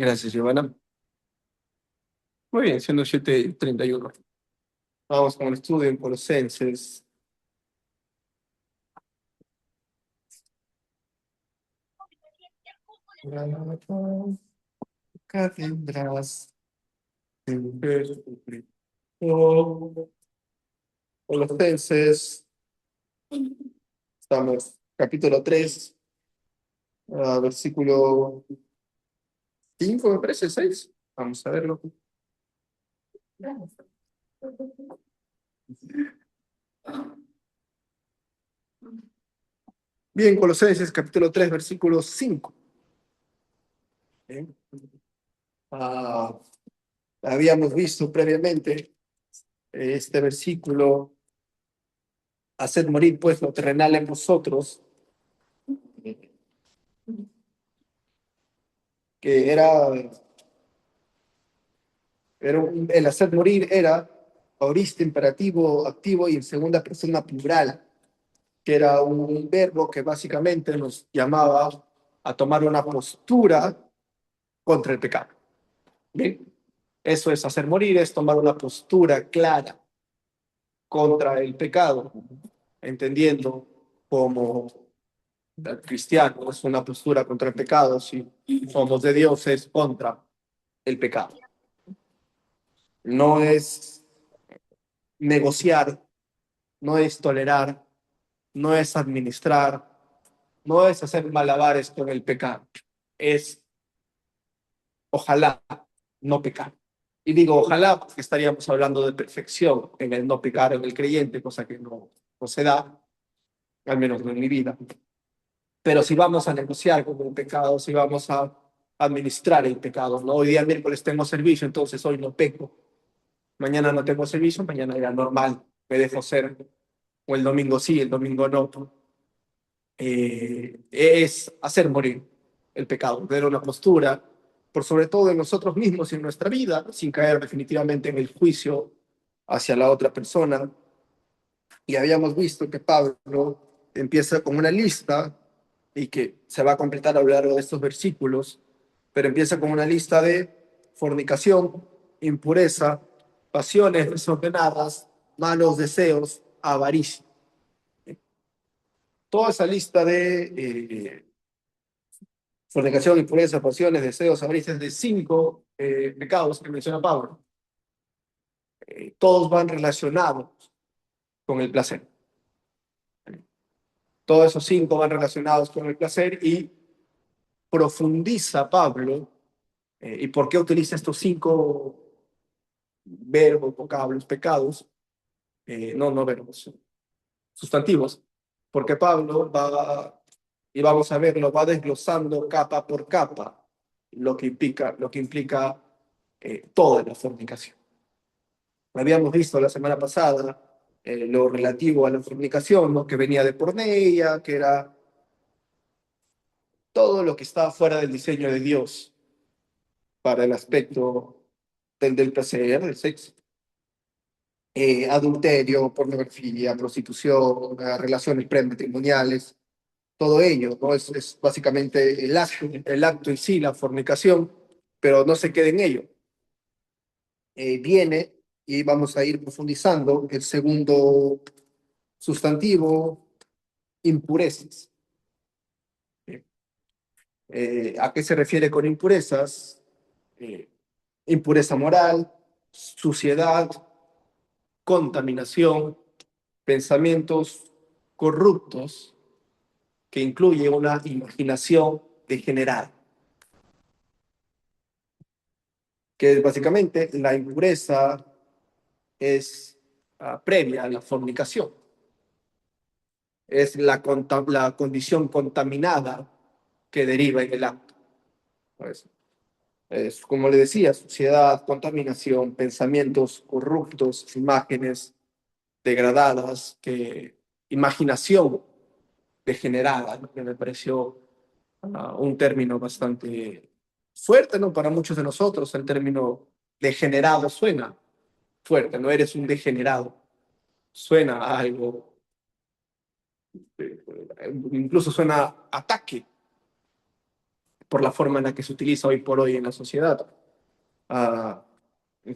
Gracias, Giovanna. Muy bien, siendo 7:31. Vamos con el estudio en Colosenses. Nunca tendrás en Jesucristo. Colosenses, estamos, capítulo 3, versículo 5, me parece, 6. Vamos a verlo. Bien, Colosenses, capítulo 3, versículo 5. Bien. Ah, habíamos visto previamente este versículo: haced morir pues lo terrenal en vosotros, que el hacer morir era aorista, imperativo, activo y en segunda persona plural, que era un verbo que básicamente nos llamaba a tomar una postura contra el pecado. ¿Bien? Eso es hacer morir, es tomar una postura clara contra el pecado, entendiendo como cristiano es una postura contra el pecado, si somos de Dios es contra el pecado. No es negociar, no es tolerar, no es administrar, no es hacer malabares con el pecado, es ojalá no pecar. Y digo ojalá porque estaríamos hablando de perfección en el no pecar en el creyente, cosa que no se da, al menos no en mi vida. Pero si vamos a negociar con el pecado, si vamos a administrar el pecado, ¿no? Hoy día miércoles tengo servicio, entonces hoy no peco. Mañana no tengo servicio, mañana ya normal, me dejo ser. O el domingo sí, el domingo no. Es hacer morir el pecado, tener una postura, por sobre todo en nosotros mismos y en nuestra vida, sin caer definitivamente en el juicio hacia la otra persona. Y habíamos visto que Pablo empieza con una lista y que se va a completar a lo largo de estos versículos, pero empieza con una lista de fornicación, impureza, pasiones desordenadas, malos deseos, avaricia. Toda esa lista de fornicación, impureza, pasiones, deseos, avaricias, de 5 pecados que menciona Pablo, todos van relacionados con el placer. Todos esos 5 van relacionados con el placer y profundiza Pablo. ¿Y por qué utiliza estos 5 verbos, vocablos, pecados? No verbos, sustantivos. Porque Pablo va, y vamos a verlo, va desglosando capa por capa lo que implica toda la fornicación. Habíamos visto la semana pasada lo relativo a la fornicación, ¿no? Que venía de porneia, que era todo lo que estaba fuera del diseño de Dios para el aspecto del placer, del sexo. Adulterio, pornografía, prostitución, relaciones prematrimoniales, todo ello, ¿no? Es básicamente el acto en sí, la fornicación, pero no se queda en ello. Viene y vamos a ir profundizando el segundo sustantivo, impurezas. ¿A qué se refiere con impurezas? Eh, Impureza moral, suciedad, contaminación, pensamientos corruptos que incluye una imaginación degenerada, que es básicamente la impureza es previa a la fornicación, es la condición contaminada que deriva en el acto. Pues, es, como le decía, suciedad, contaminación, pensamientos corruptos, imágenes degradadas, imaginación degenerada, ¿no? Que me pareció un término bastante fuerte, ¿no? Para muchos de nosotros el término degenerado suena fuerte, no eres un degenerado, suena a algo, incluso suena a ataque. por la forma en la que se utiliza hoy por hoy en la sociedad. Ah,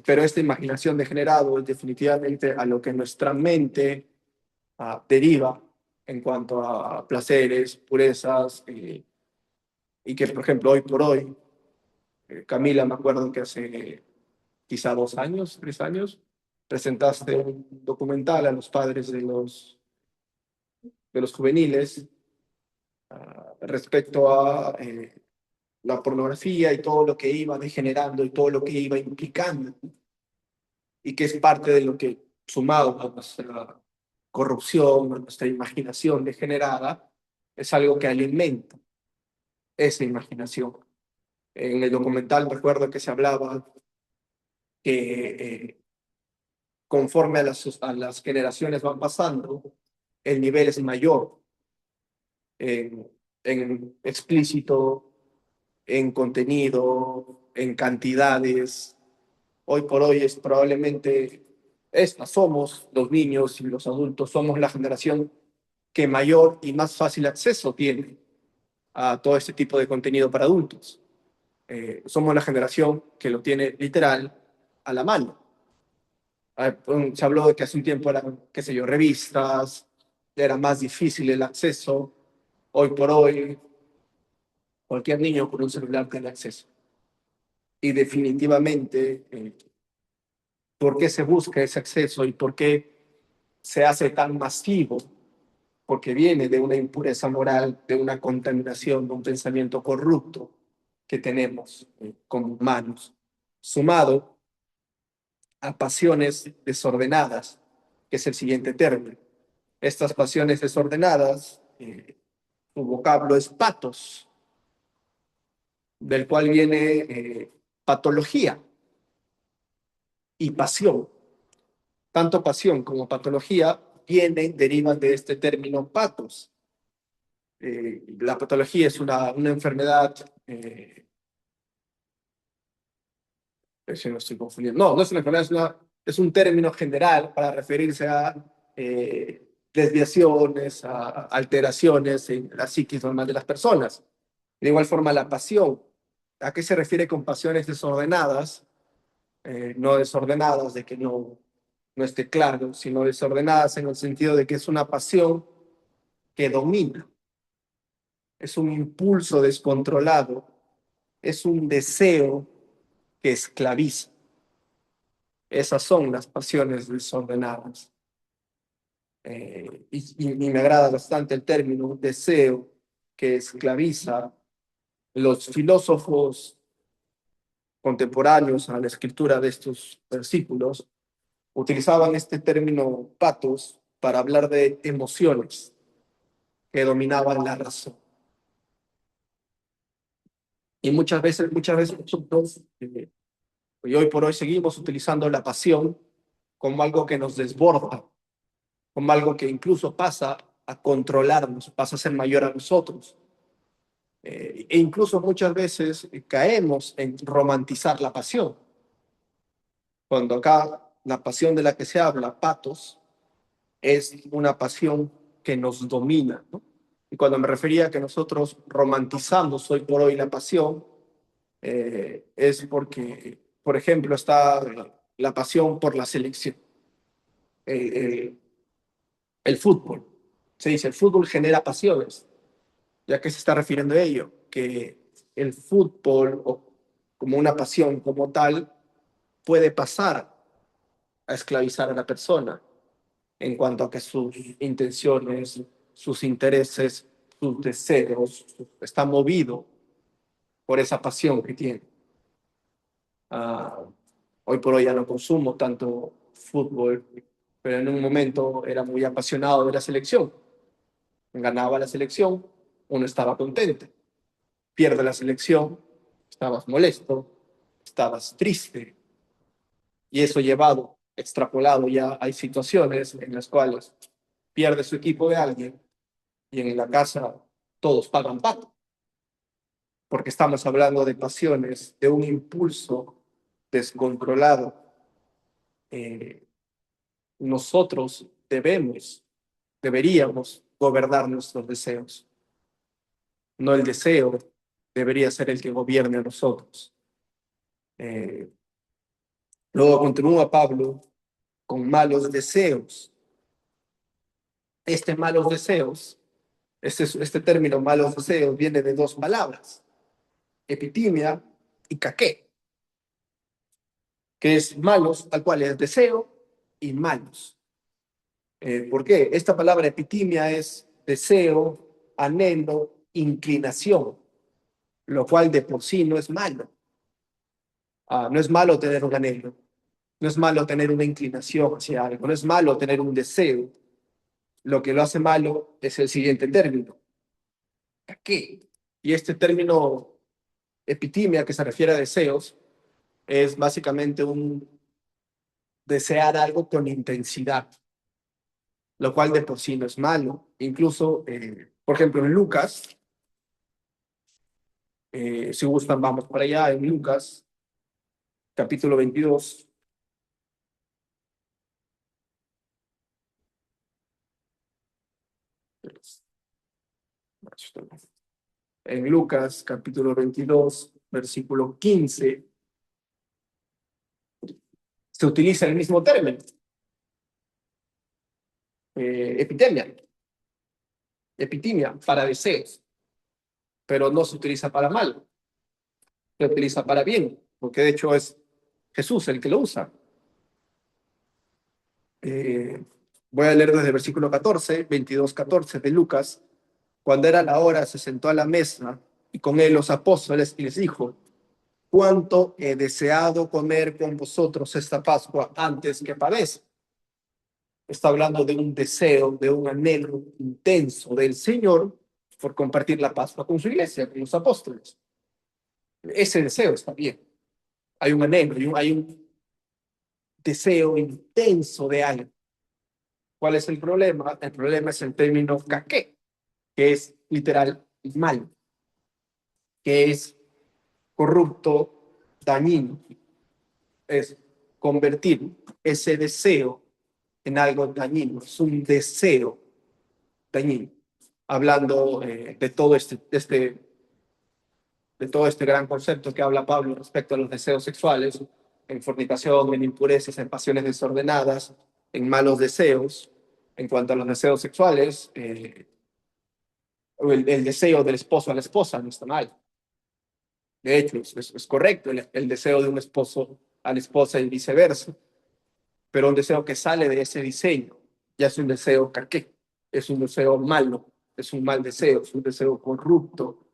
pero esta imaginación degenerado es definitivamente a lo que nuestra mente deriva en cuanto a placeres, purezas, y que, por ejemplo, hoy por hoy, Camila, me acuerdo que hace quizá 2 años, 3 años, presentaste un documental a los padres de los juveniles respecto a la pornografía y todo lo que iba degenerando y todo lo que iba implicando, y que es parte de lo que, sumado a nuestra corrupción, a nuestra imaginación degenerada, es algo que alimenta esa imaginación. En el documental recuerdo que se hablaba que conforme a las generaciones van pasando, el nivel es mayor en explícito, en contenido, en cantidades. Hoy por hoy es probablemente somos los niños y los adultos, somos la generación que mayor y más fácil acceso tiene a todo este tipo de contenido para adultos. Somos la generación que lo tiene literal a la mano. Se habló de que hace un tiempo eran, qué sé yo, revistas, era más difícil el acceso. Hoy por hoy, cualquier niño con un celular tiene acceso. Y definitivamente, ¿por qué se busca ese acceso y por qué se hace tan masivo? Porque viene de una impureza moral, de una contaminación, de un pensamiento corrupto que tenemos como humanos, sumado a pasiones desordenadas, que es el siguiente término. Estas pasiones desordenadas, su vocablo es patos, del cual viene patología y pasión. Tanto pasión como patología derivan de este término patos. La patología es una enfermedad, si no estoy confundiendo, no es una enfermedad, es un término general para referirse a desviaciones, a alteraciones en la psiquis normal de las personas. De igual forma, la pasión. ¿A qué se refiere con pasiones desordenadas? No desordenadas de que no esté claro, sino desordenadas en el sentido de que es una pasión que domina, es un impulso descontrolado, es un deseo que esclaviza. Esas son las pasiones desordenadas. Y me agrada bastante el término deseo que esclaviza. Los filósofos contemporáneos a la escritura de estos versículos utilizaban este término patos para hablar de emociones que dominaban la razón. Y muchas veces nosotros, y hoy por hoy seguimos utilizando la pasión como algo que nos desborda, como algo que incluso pasa a controlarnos, pasa a ser mayor a nosotros. E incluso muchas veces caemos en romantizar la pasión. Cuando acá la pasión de la que se habla, patos, es una pasión que nos domina, ¿no? Y cuando me refería a que nosotros romantizamos hoy por hoy la pasión, es porque, por ejemplo, está la pasión por la selección. El, el fútbol. Se dice, el fútbol genera pasiones. ¿Ya que se está refiriendo a ello? Que el fútbol, o como una pasión como tal, puede pasar a esclavizar a la persona en cuanto a que sus intenciones, sus intereses, sus deseos, está movido por esa pasión que tiene. Uh, Hoy por hoy ya no consumo tanto fútbol, pero en un momento era muy apasionado de la selección. Ganaba la selección, uno estaba contento. Pierde la selección, estabas molesto, estabas triste. Y eso llevado, extrapolado, ya hay situaciones en las cuales pierde su equipo de alguien y en la casa todos pagan pato, porque estamos hablando de pasiones, de un impulso descontrolado. Eh, Nosotros deberíamos gobernar nuestros deseos, no el deseo debería ser el que gobierne a nosotros. Eh, Luego continúa Pablo con malos deseos. Malos deseos, este término malos deseos viene de dos palabras, epitimia y caqué, que es malos, al cual es deseo y malos. ¿Por qué? Esta palabra epitimia es deseo, anhelo, inclinación, lo cual de por sí no es malo. No es malo tener un anhelo, no es malo tener una inclinación hacia algo, no es malo tener un deseo. Lo que lo hace malo es el siguiente término, ¿qué? Y este término epitimia, que se refiere a deseos, es básicamente un desear algo con intensidad, lo cual de por sí no es malo. Incluso, por ejemplo, en Lucas, si gustan, vamos para allá, en Lucas, capítulo 22. En Lucas, capítulo 22, versículo 15, se utiliza el mismo término, epitemia, epitimia, para deseos, pero no se utiliza para mal, se utiliza para bien, porque de hecho es Jesús el que lo usa. Voy a leer desde el versículo 14, 22, 14 de Lucas. Cuando era la hora, se sentó a la mesa y con él los apóstoles y les dijo, cuánto he deseado comer con vosotros esta Pascua antes que padezca. Está hablando de un deseo, de un anhelo intenso del Señor por compartir la Pascua con su iglesia, con los apóstoles. Ese deseo está bien. Hay un anhelo, hay un deseo intenso de algo. ¿Cuál es el problema? El problema es el término caqué, que es literal mal, que es corrupto, dañino. Es convertir ese deseo en algo dañino. Es un deseo dañino. Hablando de todo este gran concepto que habla Pablo respecto a los deseos sexuales, en fornicación, en impurezas, en pasiones desordenadas, en malos deseos. En cuanto a los deseos sexuales, el deseo del esposo a la esposa no está mal. De hecho, es correcto el deseo de un esposo a la esposa y viceversa, pero un deseo que sale de ese diseño ya es un deseo carqué, es un deseo malo, es un mal deseo, es un deseo corrupto,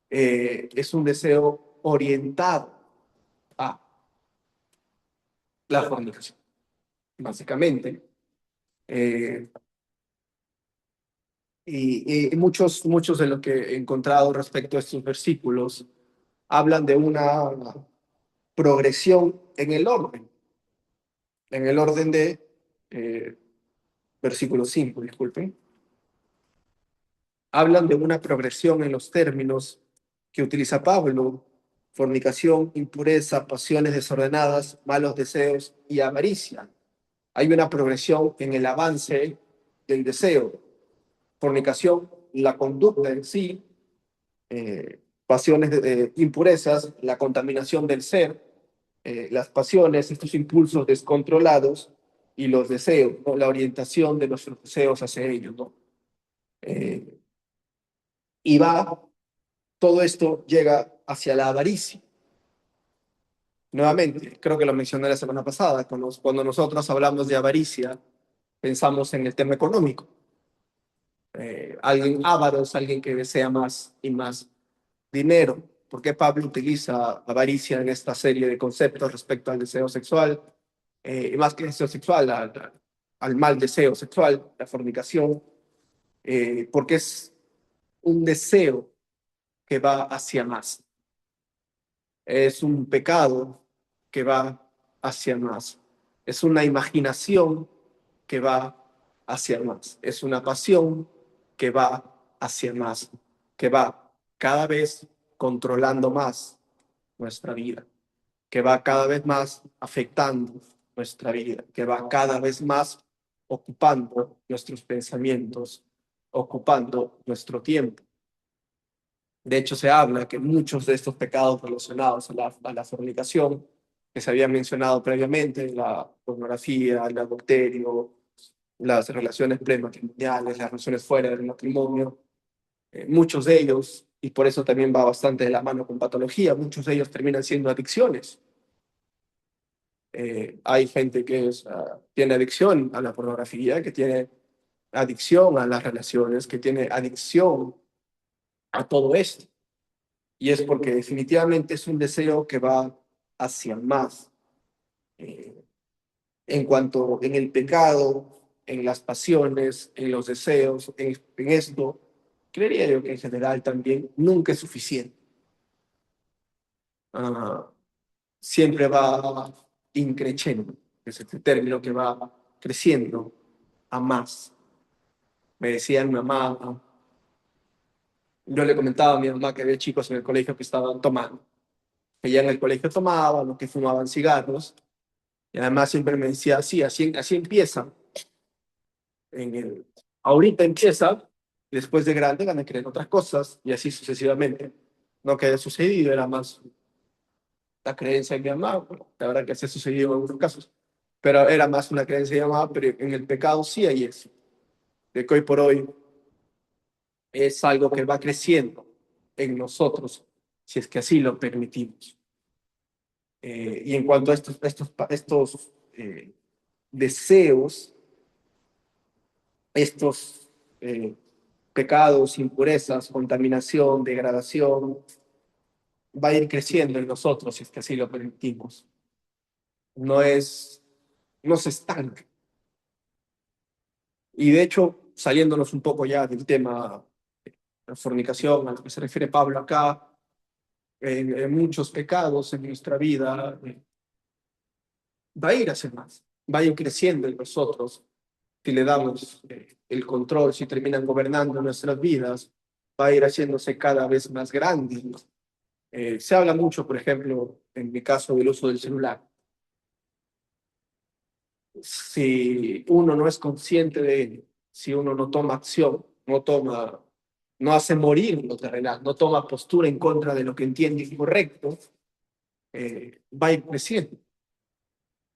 es un deseo orientado a la fornicación, básicamente. Eh, y muchos de lo que he encontrado respecto a estos versículos hablan de una progresión en el orden de eh, versículo 5, disculpen, hablan de una progresión en los términos que utiliza Pablo: fornicación, impureza, pasiones desordenadas, malos deseos y avaricia. Hay una progresión en el avance del deseo. Fornicación, la conducta en sí, pasiones, impurezas, la contaminación del ser, las pasiones, estos impulsos descontrolados y los deseos, ¿no? La orientación de nuestros deseos hacia ellos, ¿no? Eh, y todo esto llega hacia la avaricia. Nuevamente, creo que lo mencioné la semana pasada, cuando nosotros hablamos de avaricia, pensamos en el tema económico. Alguien avaro es alguien que desea más y más dinero. ¿Por qué Pablo utiliza avaricia en esta serie de conceptos respecto al deseo sexual? Y más que deseo sexual, al mal deseo sexual, la fornicación, porque es un deseo que va hacia más. Es un pecado que va hacia más. Es una imaginación que va hacia más. Es una pasión que va hacia más, que va cada vez controlando más nuestra vida, que va cada vez más afectando nuestra vida, que va cada vez más ocupando nuestros pensamientos, ocupando nuestro tiempo. De hecho, se habla que muchos de estos pecados relacionados a la fornicación, que se habían mencionado previamente, la pornografía, el adulterio, las relaciones prematrimoniales, las relaciones fuera del matrimonio, muchos de ellos, y por eso también va bastante de la mano con patología, muchos de ellos terminan siendo adicciones. Hay gente que tiene adicción a la pornografía, que tiene adicción a las relaciones, que tiene adicción a todo esto. Y es porque definitivamente es un deseo que va hacia más. eh, en cuanto en el pecado, en las pasiones, en los deseos, en esto, creería yo que en general también nunca es suficiente. Ah, siempre va increciendo, es este término que va creciendo a más. Me decía mi mamá, yo le comentaba a mi mamá que había chicos en el colegio que estaban tomando, que ya en el colegio tomaban o que fumaban cigarros, y además siempre me decía, sí, así empieza. En el, ahorita empieza, después de grande van a querer otras cosas, y así sucesivamente. No que haya sucedido, era más la creencia de mi mamá, bueno, la verdad que sí ha sucedido en algunos casos, pero era más una creencia de mi mamá, pero en el pecado sí hay eso, de que hoy por hoy es algo que va creciendo en nosotros, si es que así lo permitimos. Y en cuanto a estos deseos, estos pecados, impurezas, contaminación, degradación, va a ir creciendo en nosotros si es que así lo permitimos. No es, no se estanca. Y de hecho, saliéndonos un poco ya del tema de la fornicación, a lo que se refiere Pablo acá, en muchos pecados en nuestra vida, va a ir hacia más, va a ir creciendo en nosotros si le damos el control, si terminan gobernando nuestras vidas, va a ir haciéndose cada vez más grande. Se habla mucho, por ejemplo, en mi caso, del uso del celular. Si uno no es consciente de ello, si uno no toma acción, no hace morir lo terrenal, no toma postura en contra de lo que entiende incorrecto, va a ir creciendo.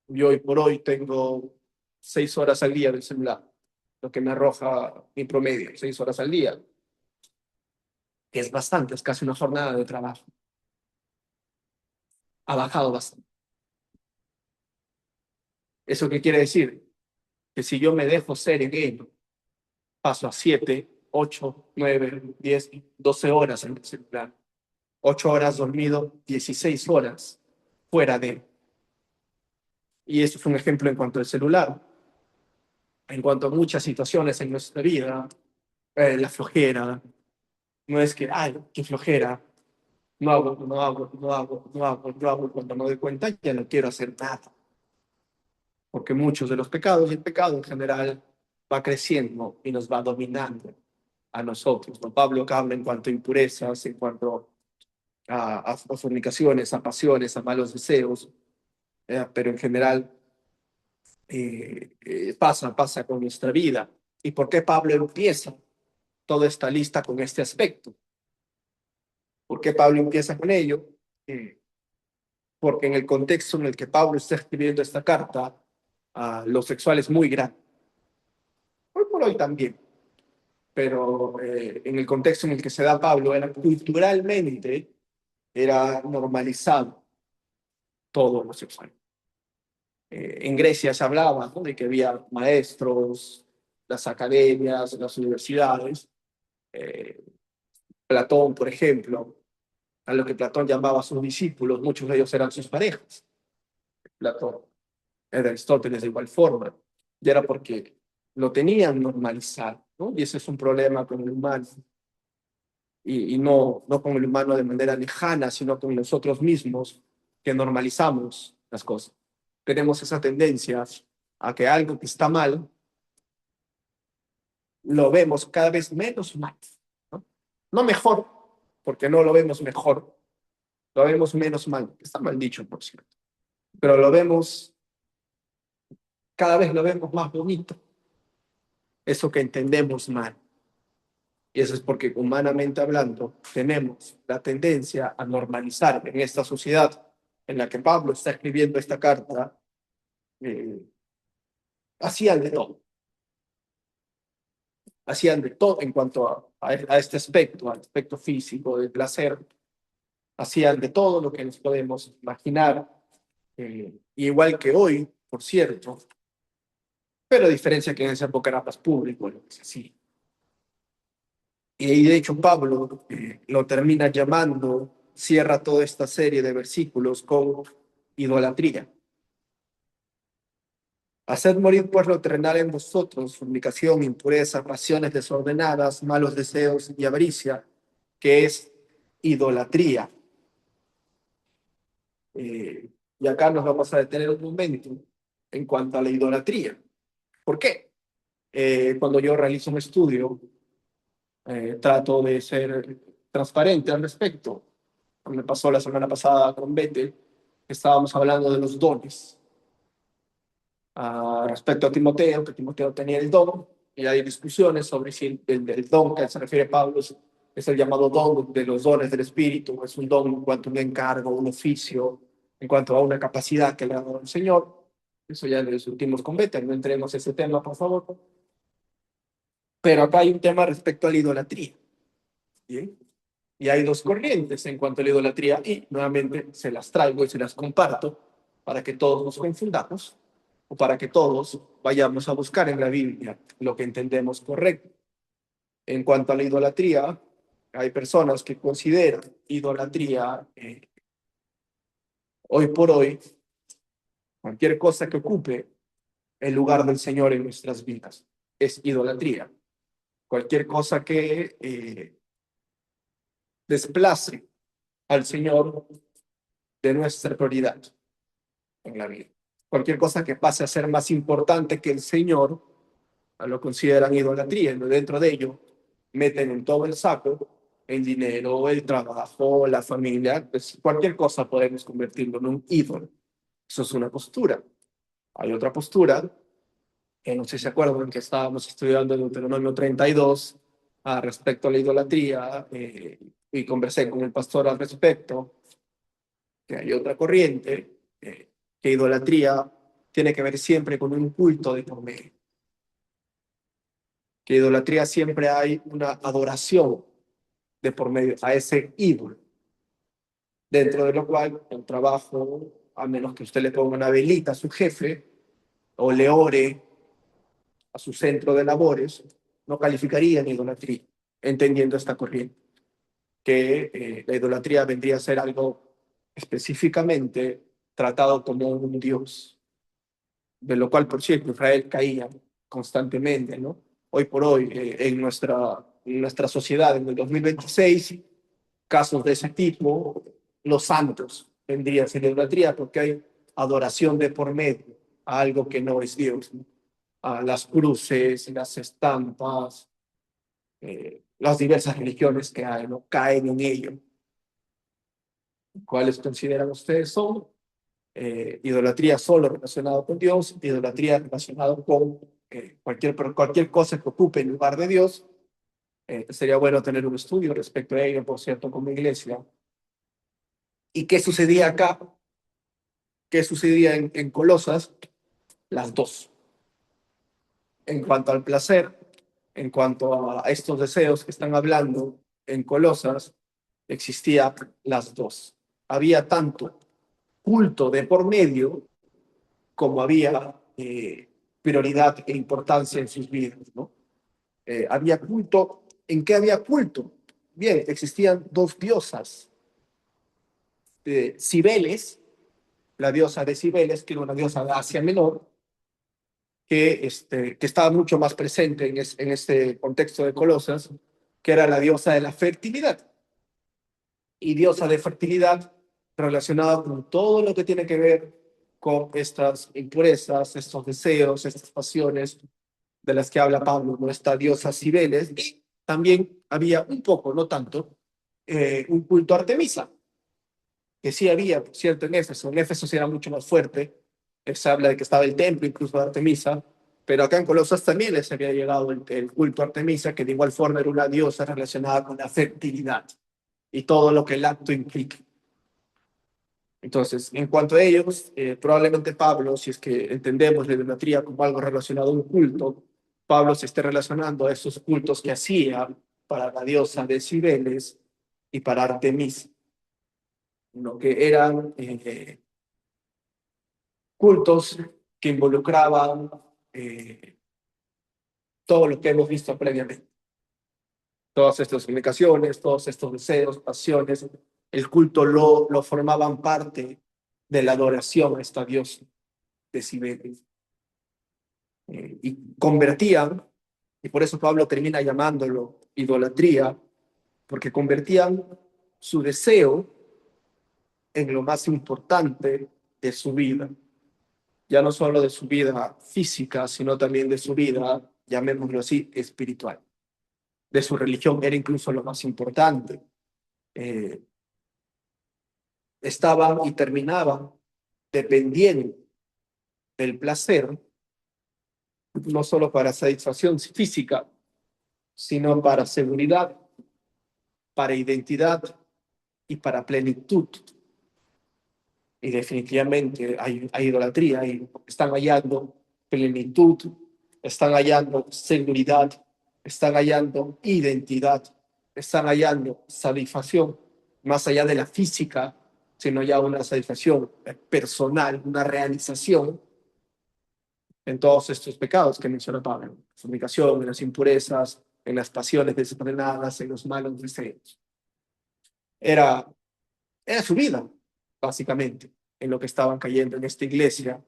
Yo hoy por hoy tengo 6 horas al día del celular, lo que me arroja mi promedio, 6 horas al día, que es bastante, es casi una jornada de trabajo. Ha bajado bastante. ¿Eso qué quiere decir? Que si yo me dejo ser en ello, paso a 7, 8, 9, 10, 12 horas en el celular. 8 horas dormido, 16 horas fuera de. Y eso es un ejemplo en cuanto al celular. En cuanto a muchas situaciones en nuestra vida, la flojera, no es que, ay, qué flojera, no hago, no hago, no hago, no hago, no hago, cuando me doy cuenta ya no quiero hacer nada. Porque muchos de los pecados, y el pecado en general, va creciendo y nos va dominando a nosotros. ¿No? Pablo que habla en cuanto a impurezas, en cuanto a fornicaciones, a pasiones, a malos deseos, pero en general pasa con nuestra vida. ¿Y por qué Pablo empieza toda esta lista con este aspecto? ¿Por qué Pablo empieza con ello? Eh, Porque en el contexto en el que Pablo está escribiendo esta carta, lo sexual es muy grande. Hoy por hoy también, pero en el contexto en el que se da Pablo, era culturalmente, era normalizado todo lo sexual. En Grecia se hablaba, ¿no? De que había maestros, las academias, las universidades. Eh, Platón, por ejemplo, a lo que Platón llamaba a sus discípulos, muchos de ellos eran sus parejas. Platón, era Aristóteles de igual forma, y era porque lo tenían normalizado, ¿no? Y ese es un problema con el humano, y no con el humano de manera lejana, sino con nosotros mismos que normalizamos las cosas. Tenemos esa tendencia a que algo que está mal lo vemos cada vez menos mal, ¿no? No mejor, porque no lo vemos mejor, lo vemos menos mal, está mal dicho, por cierto, pero lo vemos, cada vez lo vemos más bonito, eso que entendemos mal. Y eso es porque, humanamente hablando, tenemos la tendencia a normalizar en esta sociedad en la que Pablo está escribiendo esta carta, eh, hacían de todo. Hacían de todo en cuanto a este aspecto, al aspecto físico, del placer. Hacían de todo lo que nos podemos imaginar, igual que hoy, por cierto, pero a diferencia que en esa época era más público, lo que se hacía. Y de hecho Pablo lo termina llamando, cierra toda esta serie de versículos con idolatría. Haced morir pues lo terrenal en vosotros, fornicación, impureza, pasiones desordenadas, malos deseos y avaricia, que es idolatría. Y acá nos vamos a detener un momento en cuanto a la idolatría. ¿Por qué? Cuando yo realizo un estudio, trato de ser transparente al respecto. Me pasó la semana pasada con Bete, estábamos hablando de los dones. Respecto a Timoteo, que Timoteo tenía el don, y hay discusiones sobre si el don que se refiere a Pablo es el llamado don de los dones del Espíritu, es un don en cuanto a un encargo, un oficio, en cuanto a una capacidad que le ha dado el Señor. Eso ya lo discutimos con Bete, no entremos en ese tema, por favor. Pero acá hay un tema respecto a la idolatría. ¿Bien? Y hay dos corrientes en cuanto a la idolatría, y nuevamente se las traigo y se las comparto para que todos nos confundamos o para que todos vayamos a buscar en la Biblia lo que entendemos correcto. En cuanto a la idolatría, hay personas que consideran idolatría, hoy por hoy, cualquier cosa que ocupe el lugar del Señor en nuestras vidas es idolatría. Cualquier cosa que desplace al Señor de nuestra prioridad en la vida. Cualquier cosa que pase a ser más importante que el Señor, lo consideran idolatría. Dentro de ello, meten en todo el saco el dinero, el trabajo, la familia, pues cualquier cosa podemos convertirlo en un ídolo. Eso es una postura. Hay otra postura, que no sé si se acuerdan que estábamos estudiando en Deuteronomio 32 respecto a la idolatría, y conversé con el pastor al respecto, que hay otra corriente, que idolatría tiene que ver siempre con un culto de por medio. Que idolatría siempre hay una adoración de por medio a ese ídolo, dentro de lo cual el trabajo, a menos que usted le ponga una velita a su jefe o le ore a su centro de labores, no calificaría en idolatría, entendiendo esta corriente, que la idolatría vendría a ser algo específicamente tratado como un dios, de lo cual, por cierto, Israel caía constantemente, ¿no? Hoy por hoy, en nuestra sociedad, en el 2026, casos de ese tipo, los santos vendrían a ser idolatría porque hay adoración de por medio a algo que no es Dios, ¿no? A las cruces, las estampas, las diversas religiones que hay, ¿no? Caen en ello. ¿Cuáles consideran ustedes son? Idolatría solo relacionado con Dios, idolatría relacionado con cualquier cosa que ocupe el lugar de Dios. Sería bueno tener un estudio respecto a ello, por cierto, como iglesia. ¿Y qué sucedía acá? ¿Qué sucedía en Colosas? Las dos. En cuanto al placer, en cuanto a estos deseos que están hablando en Colosas, existían las dos. Había tanto culto de por medio como había prioridad e importancia en sus vidas, ¿no? Había culto. ¿En qué había culto? Bien, existían dos diosas. Cibeles, la diosa de Cibeles, que era una diosa de Asia Menor, que estaba mucho más presente en este contexto de Colosas, que era la diosa de la fertilidad. Y diosa de fertilidad relacionada con todo lo que tiene que ver con estas impurezas, estos deseos, estas pasiones de las que habla Pablo, ¿no? Esta diosa Cibeles. Y también había un poco, no tanto, un culto a Artemisa, que sí había, por cierto, en Éfeso. En Éfeso sí era mucho más fuerte. Se habla de que estaba el templo incluso de Artemisa, Pero acá en Colosas también les había llegado el culto a Artemisa, que de igual forma era una diosa relacionada con la fertilidad y todo lo que el acto implica. Entonces, en cuanto a ellos, probablemente Pablo, si es que entendemos la idolatría como algo relacionado a un culto, Pablo se esté relacionando a esos cultos que hacía para la diosa de Cibeles y para Artemis, lo que eran cultos que involucraban todo lo que hemos visto previamente. Todas estas comunicaciones, todos estos deseos, pasiones, el culto lo formaban parte de la adoración a esta diosa de Cibeles. Y convertían, y por eso Pablo termina llamándolo idolatría, porque convertían su deseo en lo más importante de su vida, ya no solo de su vida física, sino también de su vida, llamémoslo así, espiritual. De su religión era incluso lo más importante. Eh, Estaban y terminaban dependiendo del placer, no solo para satisfacción física, sino para seguridad, para identidad y para plenitud. Y definitivamente hay idolatría y están hallando plenitud, están hallando seguridad, están hallando identidad, están hallando satisfacción, más allá de la física, sino ya una satisfacción personal, una realización en todos estos pecados que menciona Pablo, en la fornicación, en las impurezas, en las pasiones desenfrenadas, en los malos deseos. Era, era su vida, básicamente, en lo que estaban cayendo en esta iglesia,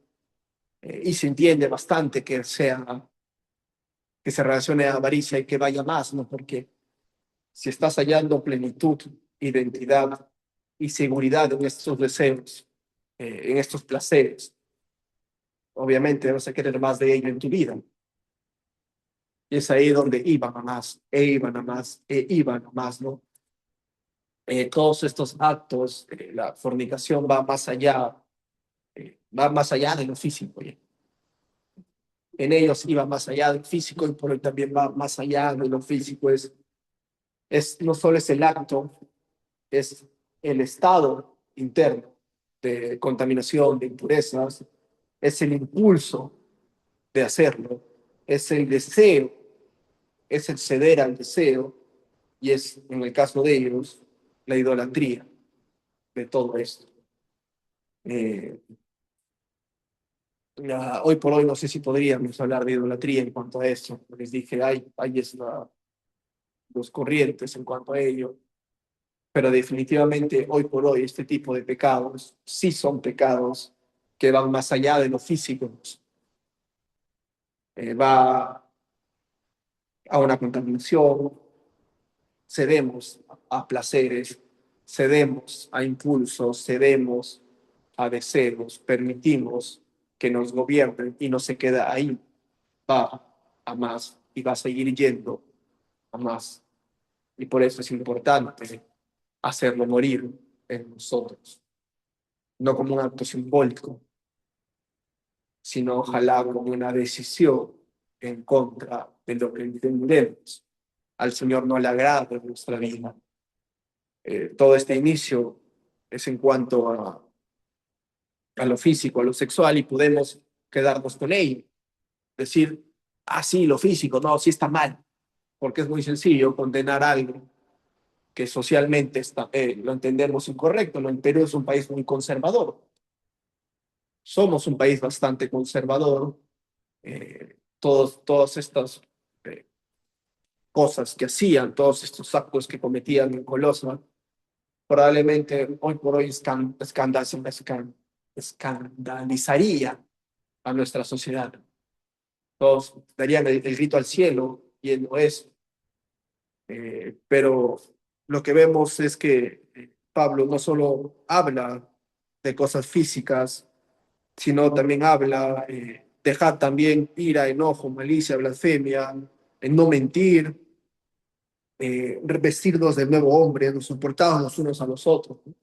y se entiende bastante que se relacione a avaricia y que vaya más, ¿no? Porque si estás hallando plenitud, identidad y seguridad en estos deseos, en estos placeres, obviamente vas a querer más de ello en tu vida. Y es ahí donde iban a más, iban a más, iban a más, ¿no? Todos estos actos, la fornicación va más allá de lo físico. ¿Ya? En ellos iba más allá del físico y por hoy también va más allá de lo físico. No solo es el acto, es el estado interno de contaminación, de impurezas, es el impulso de hacerlo, es el deseo, es el ceder al deseo y es, en el caso de ellos, la idolatría de todo esto. Eh, Hoy por hoy no sé si podríamos hablar de idolatría en cuanto a eso. Les dije, hay los corrientes en cuanto a ello, pero definitivamente hoy por hoy este tipo de pecados sí son pecados que van más allá de lo físico. Va a una contaminación, cedemos a placeres, cedemos a impulsos, cedemos a deseos, permitimos que nos gobiernen y no se queda ahí, va a más y va a seguir yendo a más. Y por eso es importante hacerlo morir en nosotros, no como un acto simbólico, sino ojalá como una decisión en contra de lo que entendemos. Al Señor no le agrada en nuestra vida. Todo este inicio es en cuanto a lo físico, a lo sexual, y podemos quedarnos con ello. Decir, ah, sí, lo físico, no, sí está mal, porque es muy sencillo condenar algo que socialmente lo entendemos incorrecto. ¿No? El Perú es un país muy conservador. Somos un país bastante conservador. Todas estas eh, cosas que hacían, todos estos actos que cometían en Colosma, probablemente hoy por hoy escandalizaría a nuestra sociedad. Todos darían el grito al cielo y él no es. Pero lo que vemos es que Pablo no solo habla de cosas físicas, sino también habla, dejar también ira, enojo, malicia, blasfemia, en no mentir, revestirnos del nuevo hombre, nos soportamos los unos a los otros, ¿no?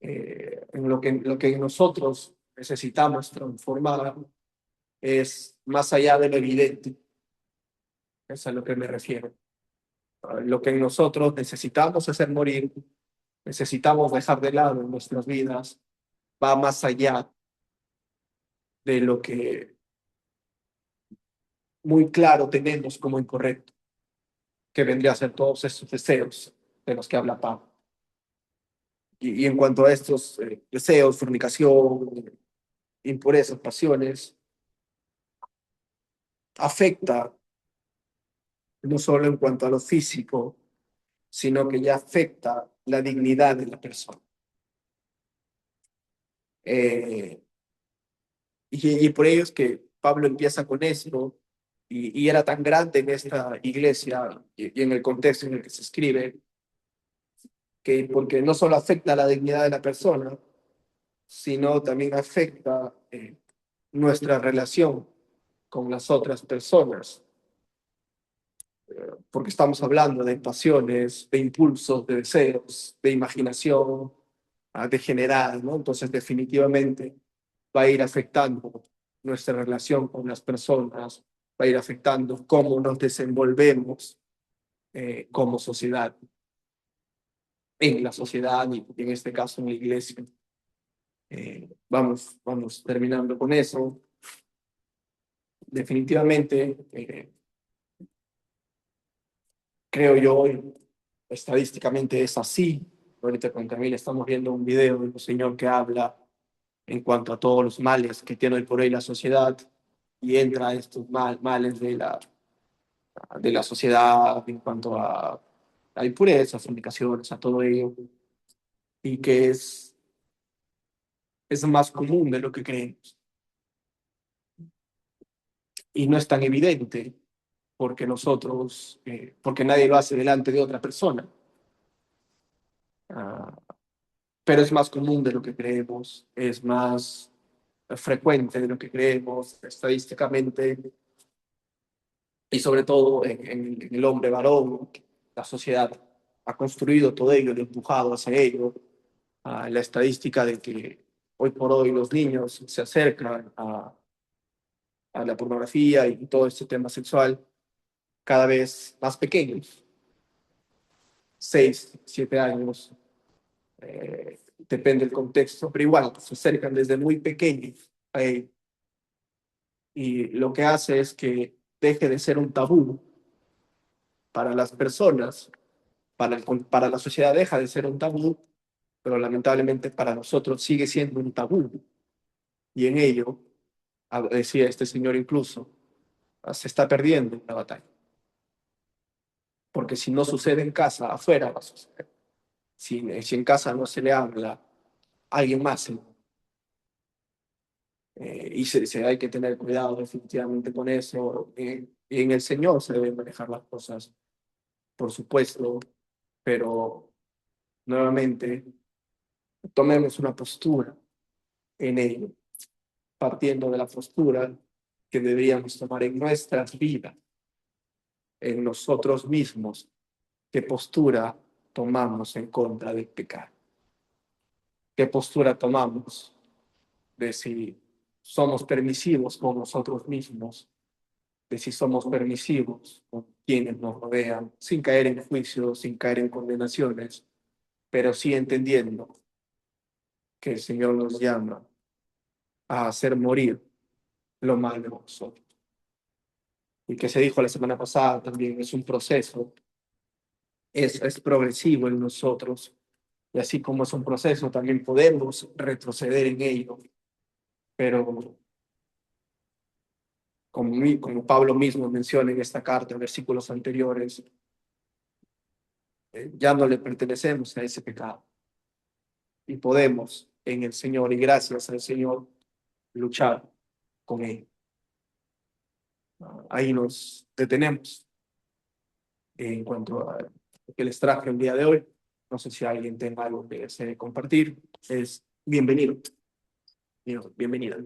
En lo que nosotros necesitamos transformar es más allá de lo evidente. Es a lo que me refiero. Lo que en nosotros necesitamos hacer morir, necesitamos dejar de lado en nuestras vidas, va más allá de lo que muy claro tenemos como incorrecto, que vendría a ser todos esos deseos de los que habla Pablo. Y en cuanto a estos deseos, fornicación, impurezas, pasiones, afecta no solo en cuanto a lo físico, sino que ya afecta la dignidad de la persona. Eh, y por ello es que Pablo empieza con esto, y era tan grande en esta iglesia y en el contexto en el que se escribe, que porque no solo afecta la dignidad de la persona, sino también afecta nuestra relación con las otras personas, porque estamos hablando de pasiones, de impulsos, de deseos, de imaginación degenerada, ¿no? Entonces definitivamente va a ir afectando nuestra relación con las personas, va a ir afectando cómo nos desenvolvemos como sociedad, en la sociedad y en este caso en la iglesia. Vamos terminando con eso. Definitivamente, creo yo, estadísticamente es así. Ahorita con Camila estamos viendo un video de un señor que habla en cuanto a todos los males que tiene hoy por hoy la sociedad y entra estos males de la sociedad en cuanto a impurezas, fornicaciones, a todo ello, y que es más común de lo que creemos. Y no es tan evidente porque nosotros, porque nadie lo hace delante de otra persona. Ah, pero es más común de lo que creemos, es más frecuente de lo que creemos estadísticamente y sobre todo en el hombre varón. La sociedad ha construido todo ello, ha empujado hacia ello. La estadística de que hoy por hoy los niños se acercan a la pornografía y todo este tema sexual cada vez más pequeños, 6, 7 años, depende del contexto, pero igual se acercan desde muy pequeños a ello. Y lo que hace es que deje de ser un tabú para las personas, para la sociedad deja de ser un tabú, pero lamentablemente para nosotros sigue siendo un tabú. Y en ello, decía este señor incluso, se está perdiendo la batalla. Porque si no sucede en casa, afuera va a suceder. Si en casa no se le habla, alguien más se y hay que tener cuidado definitivamente con eso. Y en el Señor se deben manejar las cosas, por supuesto, pero nuevamente tomemos una postura en ello, partiendo de la postura que deberíamos tomar en nuestras vidas, en nosotros mismos, qué postura tomamos en contra del pecado, qué postura tomamos de si somos permisivos con nosotros mismos, de si somos permisivos con quienes nos rodean, sin caer en juicios, sin caer en condenaciones, pero sí entendiendo que el Señor nos llama a hacer morir lo malo de nosotros. Y que se dijo la semana pasada también, es un proceso, es progresivo en nosotros, y así como es un proceso, también podemos retroceder en ello, pero como Pablo mismo menciona en esta carta, en versículos anteriores, ya no le pertenecemos a ese pecado y podemos en el Señor y gracias al Señor luchar con él. Ahí nos detenemos en cuanto a lo que les traje el día de hoy. No sé si alguien tenga algo que desee compartir. Es bienvenido. Bienvenida.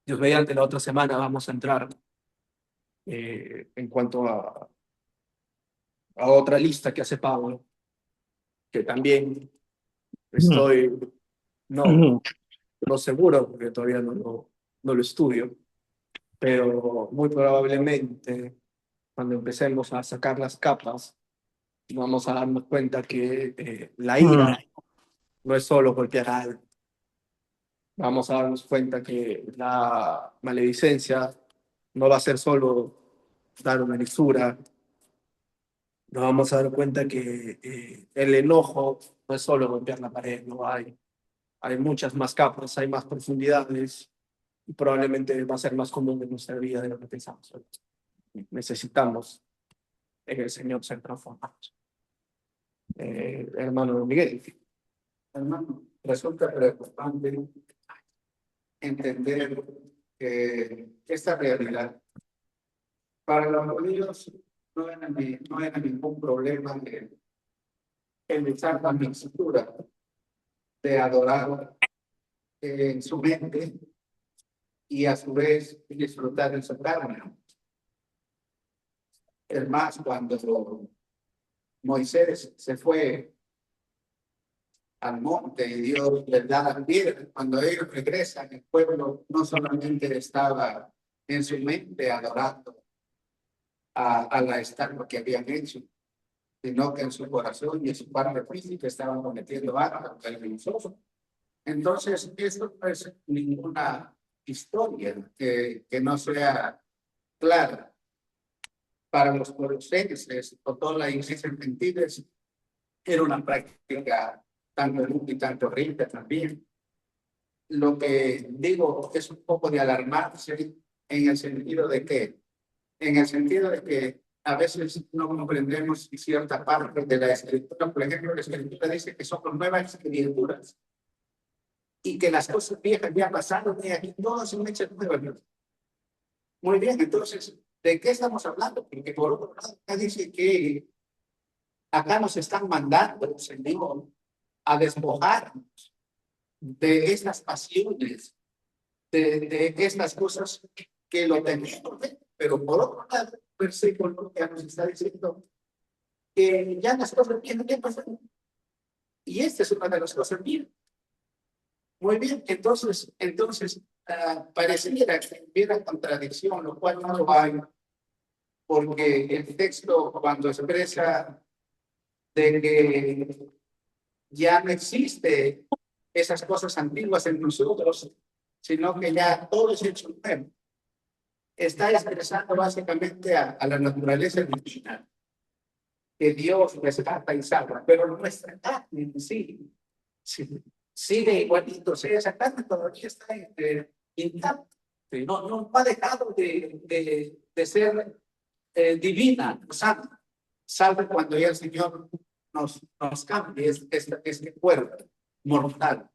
Dios mediante la otra semana vamos a entrar en cuanto a otra lista que hace Pablo, que también Mm. estoy No, no seguro, porque todavía no lo estudio, pero muy probablemente cuando empecemos a sacar las capas, vamos a darnos cuenta que la ira no es solo golpear a alguien. Vamos a darnos cuenta que la maledicencia no va a ser solo dar una lisura. Nos vamos a dar cuenta que el enojo no es solo golpear la pared, no hay muchas más capas, hay más profundidades y probablemente va a ser más común en nuestra vida de lo que pensamos. Necesitamos en el Señor ser transformados. Hermano Miguel. Hermano, resulta preocupante entender esta realidad. Para los judíos no era ningún problema el usar la mixtura de adorar en su mente y a su vez disfrutar en su carne. Es más, cuando Moisés se fue al monte y Dios les da las piedras, cuando ellos regresan, el pueblo no solamente estaba en su mente adorando a la estatua que habían hecho, sino que en su corazón y en su parte física estaban cometiendo actos vergonzosos. Entonces, esto no es ninguna historia que no sea clara. Para los colosenses o toda la iglesia en Gentiles era una práctica tan común y tan horrible también. Lo que digo es un poco de alarmarse en el sentido de que, a veces no comprendemos cierta parte de la escritura. Por ejemplo, la escritura dice que somos nuevas criaturas y que las cosas viejas ya pasaron y aquí todas son hechas nuevas. Muy bien, entonces, ¿de qué estamos hablando? Porque por otro lado, acá dice que acá nos están mandando, Señor, a despojarnos de estas pasiones, de estas cosas que lo tenemos, ¿eh? Pero por otro lado, el versículo que nos está diciendo que ya las cosas bien, ¿qué pasa? Y esta es una de las cosas bien. Muy bien, entonces pareciera que hubiera contradicción, lo cual no lo hay, porque el texto cuando expresa de que ya no existe esas cosas antiguas en nosotros, sino que ya todo es hecho nuevo, está expresando básicamente a la naturaleza original, que Dios rescata y salva, pero nuestra carne en sí, sigue igualito, o sea, esa carne todavía está intacta, no ha dejado de ser divina, santa, salvo cuando ya el Señor nos cambie este cuerpo mortal.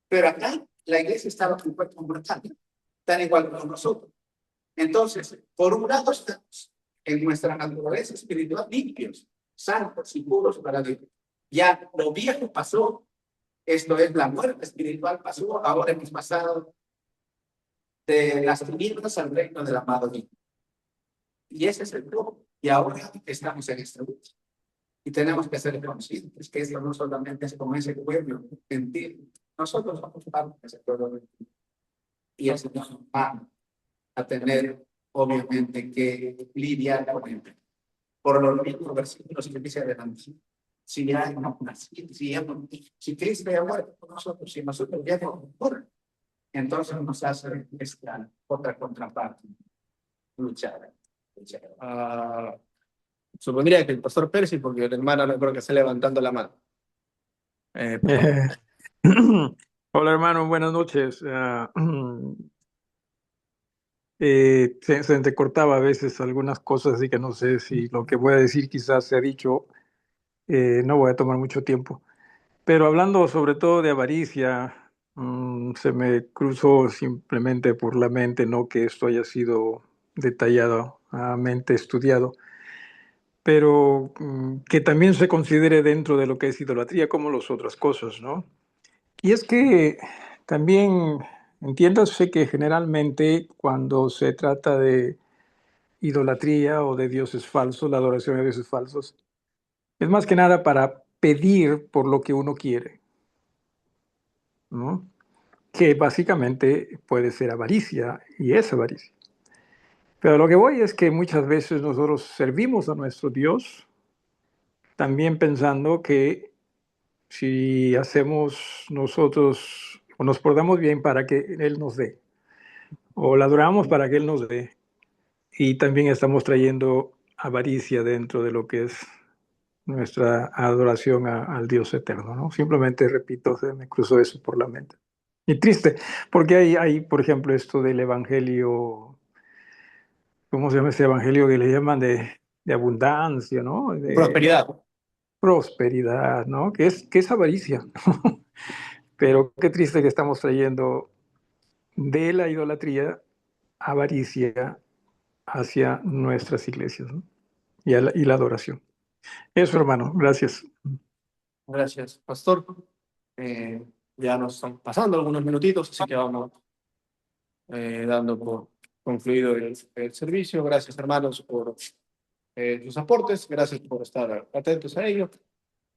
Pero acá la iglesia estaba con cuerpo mortal, tan igual como nosotros. Entonces, por un lado estamos en nuestra naturaleza espiritual limpios, santos y puros para Dios. Ya lo viejo pasó, esto es la muerte espiritual pasó, ahora hemos pasado de las tinieblas al reino del amado Dios. Y ese es el grupo. Y ahora estamos en esta lucha. Y tenemos que ser conscientes que esto no solamente es con ese pueblo gentil. Nosotros somos parte de ese pueblo gentil. Y el Señor nos va a tener, obviamente, que lidiar con él. Por los mismos versículos que dice adelante. Si ya hemos nacido, si Cristo ya muerto por nosotros, si nosotros ya hemos muerto, entonces nos hace esta otra contraparte, luchar. Supondría que el pastor Percy, porque el hermano no creo que esté levantando la mano. Hola hermano, buenas noches. Se entrecortaba a veces algunas cosas, así que no sé si lo que voy a decir quizás se ha dicho, no voy a tomar mucho tiempo. Pero hablando sobre todo de avaricia, se me cruzó simplemente por la mente, no que esto haya sido detalladamente estudiado, pero que también se considere dentro de lo que es idolatría como las otras cosas, ¿no? Y es que también entiéndase que generalmente cuando se trata de idolatría o de dioses falsos, la adoración a dioses falsos, es más que nada para pedir por lo que uno quiere. ¿no? Que básicamente puede ser avaricia y es avaricia. Pero lo que voy es que muchas veces nosotros servimos a nuestro Dios también pensando que si hacemos nosotros o nos portamos bien para que Él nos dé, o la adoramos para que Él nos dé, y también estamos trayendo avaricia dentro de lo que es nuestra adoración al Dios eterno, ¿no? Simplemente, repito, se me cruzó eso por la mente. Y triste, porque hay, por ejemplo, esto del evangelio, ¿cómo se llama ese evangelio que le llaman de abundancia, ¿no? De Prosperidad. prosperidad, ¿no? Que es avaricia. Pero qué triste que estamos trayendo de la idolatría avaricia hacia nuestras iglesias, ¿no? Y la adoración. Eso, hermano, gracias. Gracias, pastor. Ya nos están pasando algunos minutitos, así que vamos dando por concluido el servicio. Gracias, hermanos, por sus aportes. Gracias por estar atentos a ello.